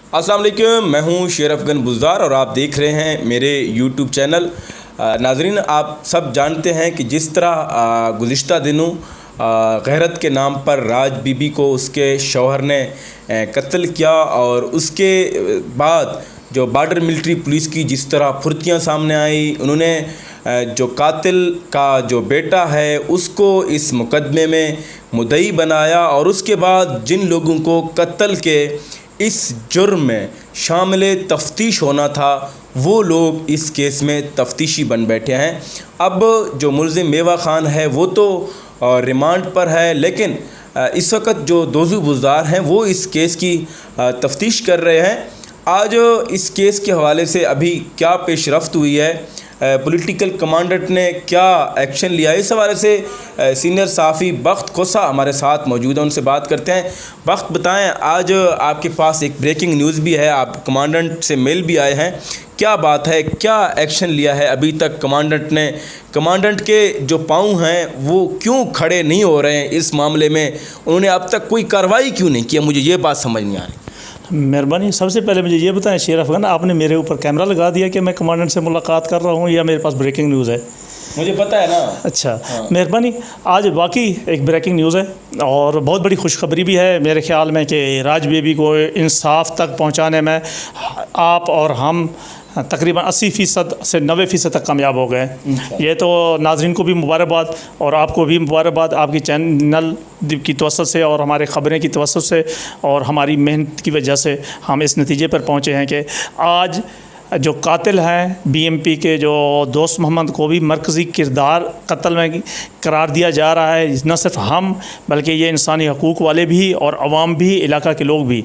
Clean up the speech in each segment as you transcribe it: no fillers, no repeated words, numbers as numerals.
अस्सलाम वालेकुम, मैं हूं शेर अफगन बुज़दार और आप देख रहे हैं मेरे यूट्यूब चैनल। नाजरीन, आप सब जानते हैं कि जिस तरह गुज़िश्ता दिनों गैरत के नाम पर राज बीबी को उसके शौहर ने कत्ल किया और उसके बाद जो बॉर्डर मिलिट्री पुलिस की जिस तरह फुर्तियाँ सामने आई, उन्होंने जो कातिल का जो बेटा है उसको इस मुकदमे में मुद्दई बनाया और उसके बाद जिन लोगों को कत्ल के इस जुर्म में शामिल तफ्तीश होना था वो लोग इस केस में तफ्तीशी बन बैठे हैं। अब जो मुलज़िम मेवा ख़ान है वो तो रिमांड पर है, लेकिन इस वक्त जो दोज़ू बुज़दार हैं वो इस केस की तफ्तीश कर रहे हैं। आज इस केस के हवाले से अभी क्या पेशरफ्त हुई है, पॉलिटिकल कमांडेंट ने क्या एक्शन लिया, इस हवाले से सीनियर सहाफ़ी बख्त खोसा हमारे साथ मौजूद है, उनसे बात करते हैं। बख्त, बताएं, आज आपके पास एक ब्रेकिंग न्यूज़ भी है, आप कमांडेंट से मेल भी आए हैं, क्या बात है, क्या एक्शन लिया है अभी तक कमांडेंट ने? कमांडेंट के जो पाँव हैं वो क्यों खड़े नहीं हो रहे हैं इस मामले में? उन्होंने अब तक कोई कार्रवाई क्यों नहीं किया? मुझे ये बात समझ नहीं आ रही। मेहरबानी। सबसे पहले मुझे ये बताएं शेर अफगान, आपने मेरे ऊपर कैमरा लगा दिया कि मैं कमांडेंट से मुलाकात कर रहा हूँ या मेरे पास ब्रेकिंग न्यूज़ है? मुझे पता है ना। अच्छा, मेहरबानी। आज वाकई एक ब्रेकिंग न्यूज़ है और बहुत बड़ी खुशखबरी भी है मेरे ख़्याल में कि राज बीबी को इंसाफ तक पहुँचाने में आप और हम तकरीबन 80% से 90% तक कामयाब हो गए। ये तो नाजरीन को भी मुबारकबाद और आपको भी मुबारकबाद, आपकी चैनल की तवज्जो से और हमारे ख़बरें की तवज्जो से और हमारी मेहनत की वजह से हम इस नतीजे पर पहुँचे हैं कि आज जो कातिल हैं बीएमपी के, जो दोस्त मोहम्मद को भी मरकज़ी किरदार कत्ल में करार दिया जा रहा है। न सिर्फ हम बल्कि ये इंसानी हकूक़ वाले भी और अवाम भी, इलाका के लोग भी,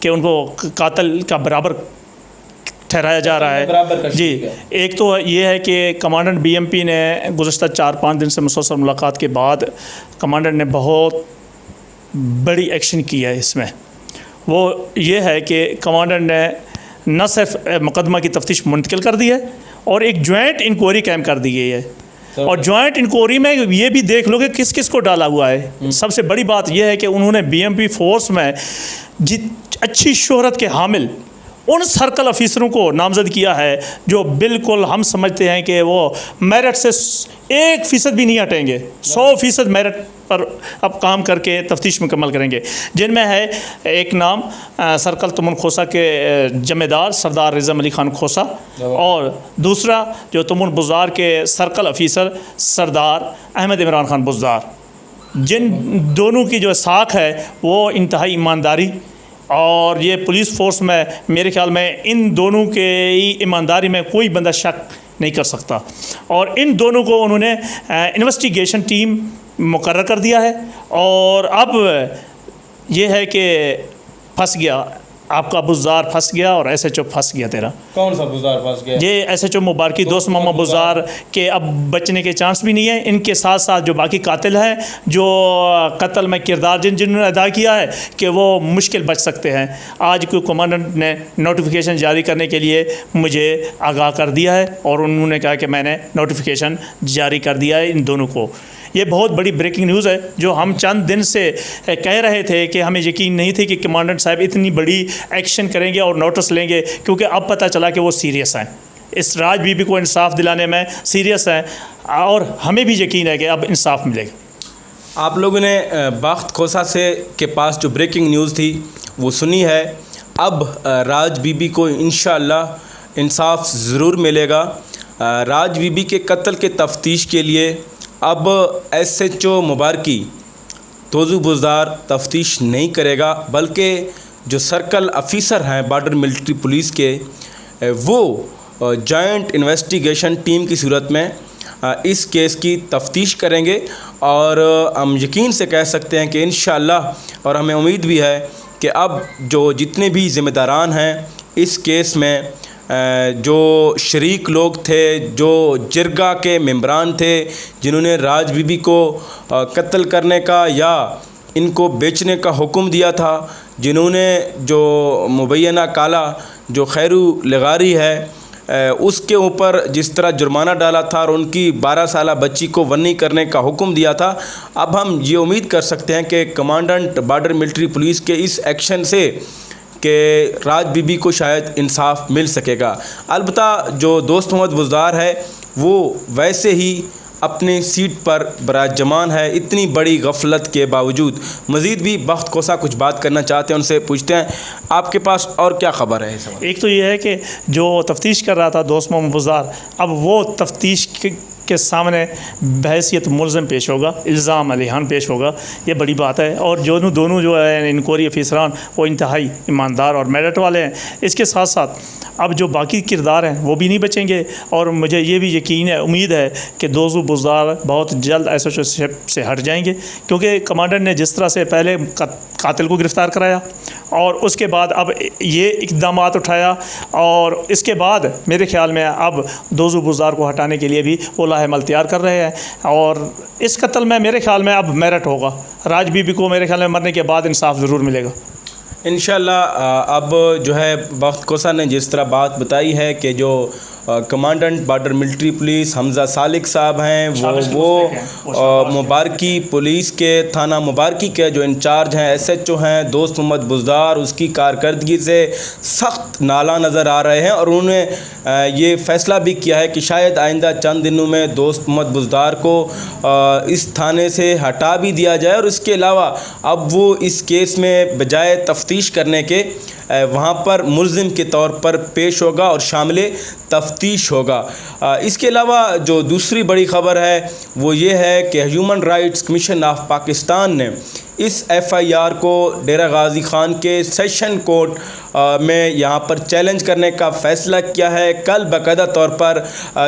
कि उनको कातिल का बराबर ठहराया जा रहा है। जी, एक तो ये है कि कमांडेंट बीएमपी ने गुज़श्ता 4-5 दिन से मुसलसल मुलाकात के बाद कमांडेंट ने बहुत बड़ी एक्शन किया है। इसमें वो ये है कि कमांडेंट ने न सिर्फ मुकदमा की तफ्तीश मुंतकिल कर दी है और एक जॉइंट इंक्वायरी कैम कर दी गई है और जॉइंट इंक्वायरी में ये भी देख लो कि किस किस को डाला हुआ है। सबसे बड़ी बात यह है कि उन्होंने बीएमपी फोर्स में अच्छी शोहरत के हामिल उन सर्कल ऑफिसरों को नामजद किया है जो बिल्कुल हम समझते हैं कि वो मेरिट से 1% भी नहीं हटेंगे, 100% मेरिट पर अब काम करके तफ्तीश मुकम्मल करेंगे। जिनमें है एक नाम सर्कल तुमन खोसा के जमेदार सरदार रिज़म अली ख़ान खोसा और दूसरा जो तुमन बुज़दार के सर्कल ऑफिसर सरदार अहमद इमरान ख़ान बुज़दार। जिन दोनों की जो साख है वो इंतहाई ईमानदारी और ये पुलिस फोर्स में मेरे ख्याल में इन दोनों के ईमानदारी में कोई बंदा शक नहीं कर सकता और इन दोनों को उन्होंने इन्वेस्टिगेशन टीम मुकर्रर कर दिया है। और अब ये है कि फंस गया आपका बुज़दार, फंस गया और एसएचओ फंस गया तेरा। कौन सा बुज़दार फंस गया? ये एसएचओ मुबारकी दोस्त मोहम्मद बुज़दार के अब बचने के चांस भी नहीं है। इनके साथ साथ जो बाकी कातिल हैं, जो कत्ल में किरदार जिन्होंने अदा किया है, कि वो मुश्किल बच सकते हैं। आज कोई कमांडेंट ने नोटिफिकेशन जारी करने के लिए मुझे आगाह कर दिया है और उन्होंने कहा कि मैंने नोटिफिकेशन जारी कर दिया है इन दोनों को। ये बहुत बड़ी ब्रेकिंग न्यूज़ है जो हम चंद दिन से कह रहे थे कि हमें यकीन नहीं थी कि कमांडेंट साहब इतनी बड़ी एक्शन करेंगे और नोटिस लेंगे, क्योंकि अब पता चला कि वो सीरियस हैं, इस राज बीबी को इंसाफ दिलाने में सीरियस हैं और हमें भी यकीन है कि अब इंसाफ मिलेगा। आप लोगों ने बख्त खोसा से के पास जो ब्रेकिंग न्यूज़ थी वो सुनी है। अब राज बीबी को इंशाअल्लाह इंसाफ ज़रूर मिलेगा। राज बीबी के कत्ल के तफ्तीश के लिए अब एसएचओ मुबारकी दोज़ू बुज़दार तफ्तीश नहीं करेगा, बल्कि जो सर्कल ऑफिसर हैं बॉर्डर मिलिट्री पुलिस के, वो जॉइंट इन्वेस्टिगेशन टीम की सूरत में इस केस की तफ्तीश करेंगे। और हम यकीन से कह सकते हैं कि इंशाअल्लाह, और हमें उम्मीद भी है कि अब जो जितने भी ज़िम्मेदारान हैं इस केस में, जो शरीक लोग थे, जो जिरगा के मेंबरान थे जिन्होंने राज बीबी को कत्ल करने का या इनको बेचने का हुक्म दिया था, जिन्होंने जो मुबैना काला जो खैरू लगारी है उसके ऊपर जिस तरह जुर्माना डाला था और उनकी 12 साला बच्ची को वन्नी करने का हुक्म दिया था, अब हम ये उम्मीद कर सकते हैं कि कमांडेंट बॉर्डर मिलिट्री पुलिस के इस एक्शन से कि राज बीबी को शायद इंसाफ मिल सकेगा। अलबत्ता जो दोस्त मोहम्मद बुज़दार है वो वैसे ही अपनी सीट पर बराजमान है। इतनी बड़ी गफलत के बावजूद मज़ीद भी बख्त कोसा कुछ बात करना चाहते हैं, उनसे पूछते हैं आपके पास और क्या ख़बर है इस वक्त? एक तो ये है कि जो तफ्तीश कर रहा था दोस्त मोहम्मद बुज़दार, अब वो तफ्तीश के सामने बहैसियत मुलज़म पेश होगा, इल्ज़ाम अलिहान पेश होगा। ये बड़ी बात है। और जो दोनों जो है इंक्वायरी अफसरान वो इंतहाई ईमानदार और मेरिट वाले हैं। इसके साथ साथ अब जो बाकी किरदार हैं वो भी नहीं बचेंगे। और मुझे ये भी यकीन है, उम्मीद है कि दोस्तों बुज़दार बहुत जल्द एसोसिएशन से हट जाएंगे, क्योंकि कमांडर ने जिस तरह से पहले कातिल को गिरफ़्तार कराया और उसके बाद अब ये इक़दाम उठाया, और इसके बाद मेरे ख़्याल में अब दोस्तों बुज़दार को हटाने के लिए भी वो लाहेमल तैयार कर रहे हैं। और इस कत्ल में मेरे ख़्याल में अब मेरिट होगा। राज बीबी को मेरे ख़्याल में मरने के बाद इंसाफ ज़रूर मिलेगा इंशाअल्लाह। अब जो है बख्त कोसा ने जिस तरह बात बताई है कि जो commandant border military police Hamza Salik साहब हैं वो मुबारकी पुलिस के थाना मुबारकी के जो इंचार्ज हैं SHO हैं दोस्त मोहम्मद बुज़दार, उसकी कारकर्दगी से सख्त नाला नज़र आ रहे हैं। और उन्होंने ये फ़ैसला भी किया है कि शायद आइंदा चंद दिनों में दोस्त मोहम्मद बुज़दार को इस थाने से हटा भी दिया जाए। और इसके अलावा अब वो इस केस में बजाय तफ्तीश करने के वहाँ पर मुल्ज़िम के तौर पर पेश होगा और शामिल तफ्तीश होगा। इसके अलावा जो दूसरी बड़ी ख़बर है वो ये है कि human rights commission of Pakistan ने इस FIR को डेरा गाज़ी ख़ान के सेशन कोर्ट में यहाँ पर चैलेंज करने का फ़ैसला किया है। कल बाकायदा तौर पर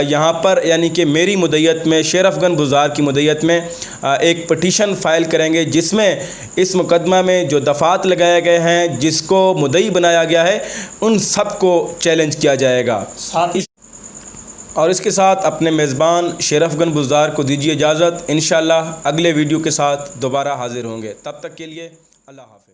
यहाँ पर यानी कि मेरी मुद्दत में शेर अफ़गन बुज़दार की मुद्दत में एक पटिशन फ़ाइल करेंगे, जिसमें इस मुकदमा में जो दफ़ात लगाए गए हैं, जिसको मुद्दई बनाया गया है, उन सब को चैलेंज किया जाएगा। और इसके साथ अपने मेज़बान शेर अफ़गन बुज़दार को दीजिए इजाज़त। इंशाअल्लाह अगले वीडियो के साथ दोबारा हाज़िर होंगे। तब तक के लिए अल्लाह हाफ़िज़।